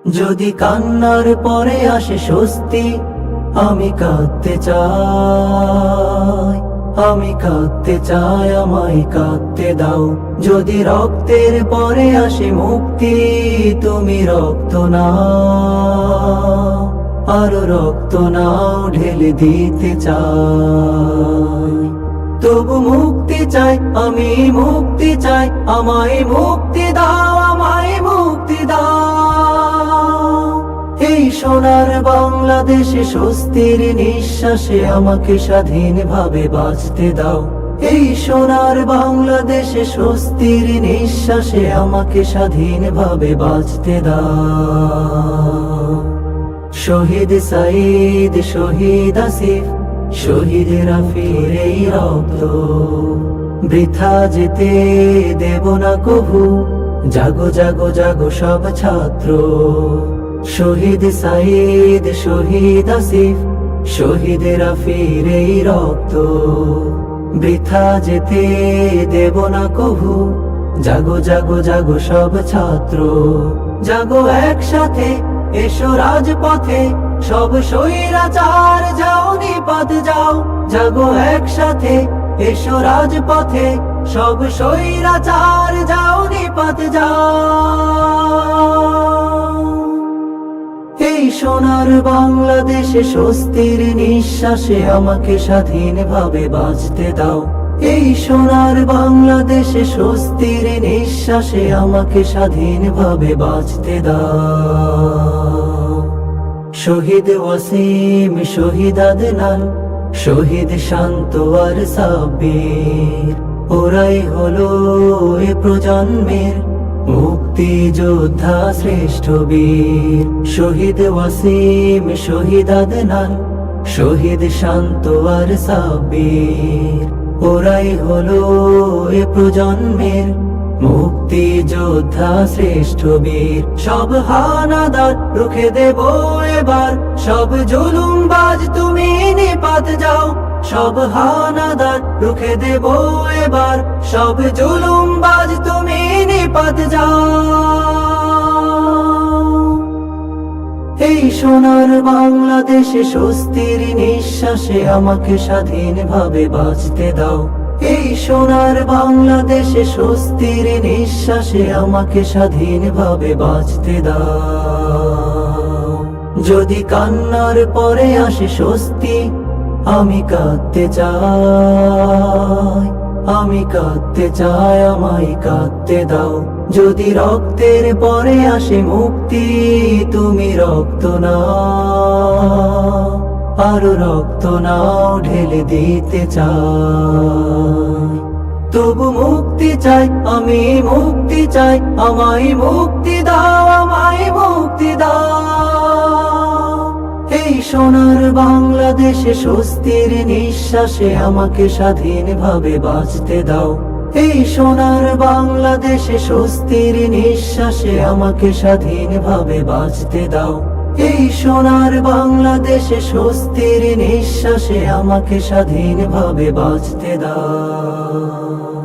যদি কান্নার পরে আসে স্বস্তি, আমি কাঁদতে চাই, আমি কাঁদতে চাই, আমায় কাঁদতে দাও। যদি রক্তের পরে আসে মুক্তি, তুমি রক্ত নাও, আরো রক্ত নাও, ঢেলে দিতে চাই। তবু মুক্তি চাই, আমি মুক্তি চাই, আমায় মুক্তি দাও, আমায় মুক্তি দাও। এই সোনার বাংলাদেশে স্বস্তির নিঃশ্বাসে আমাকে স্বাধীনভাবে বাঁচতে দাও। এই সোনার বাংলাদেশে স্বস্তির নিঃশ্বাসে আমাকে স্বাধীনভাবে বাঁচতে দাও। শহীদ সাঈদ, শহীদ আসিফ, শহীদ রাফির এই রক্ত বৃথা যেতে দেব না কভু। জাগো জাগো জাগো সব ছাত্র, শহীদ সাঈদ, শহীদ আসিফ, শহীদ রাফির এই রক্ত বৃথা যেতে দেব না কভু। জাগো জাগো জাগো সব ছাত্র, জাগো একসাথে, এসো রাজপথে, সব স্বৈরাচার যাও নিপাত যাও। জাগো একসাথে, এসো রাজপথে, সব স্বৈরাচার যাও নিপাত যাও। এই সোনার বাংলাদেশে স্বস্তির নিঃশ্বাসে আমাকে স্বাধীনভাবে বাঁচতে দাও। এই সোনার বাংলাদেশে স্বস্তির নিঃশ্বাসে আমাকে স্বাধীনভাবে বাঁচতে দাও। শহীদ ওয়াসিম, শহীদ আদনান, শহীদ শান্ত আর সাব্বির, ওরাই হলো এ প্রজন্মের মুক্তি যোদ্ধা শ্রেষ্ঠ বীর। শহীদ ওয়াসিম, শহীদ আদনান, শহীদ শান্ত আর সাব্বির, ওরাই হলো এ প্রজন্মের মুক্তি যোদ্ধা শ্রেষ্ঠ বীর। সব হানাদার রুখে দেব এবার, সব জুলুমবাজ তুমি নিপাত যাও। সব হানাদার রুখে দেব এবার, সব জুলুমবাজ তুমি নিপাত যাও। এই সোনার বাংলাদেশে স্বস্তির নিঃশ্বাসে আমাকে স্বাধীনভাবে বাঁচতে দাও। এই সোনার বাংলাদেশে স্বস্তির নিঃশ্বাসে আমাকে স্বাধীনভাবে বাঁচতে দাও। যদি কান্নার পরে আসে স্বস্তি, আমি কাঁদতে চাই, আমি কাঁদতে চাই, আমায় কাঁদতে দাও। যদি রক্তের পরে আসে মুক্তি, তুমি রক্ত নাও, আরো রক্ত নাও, ঢেলে দিতে চাই। তবু মুক্তি চাই, আমি মুক্তি চাই, আমায় মুক্তি দাও, আমায় মুক্তি দাও। এই সোনার বাংলাদেশে স্বস্তির নিঃশ্বাসে আমাকে স্বাধীনভাবে বাঁচতে দাও। এই সোনার বাংলাদেশে স্বস্তির নিঃশ্বাসে আমাকে স্বাধীনভাবে বাঁচতে দাও। এই সোনার বাংলাদেশে স্বস্তির নিঃশ্বাসে আমাকে স্বাধীনভাবে বাঁচতে দাও।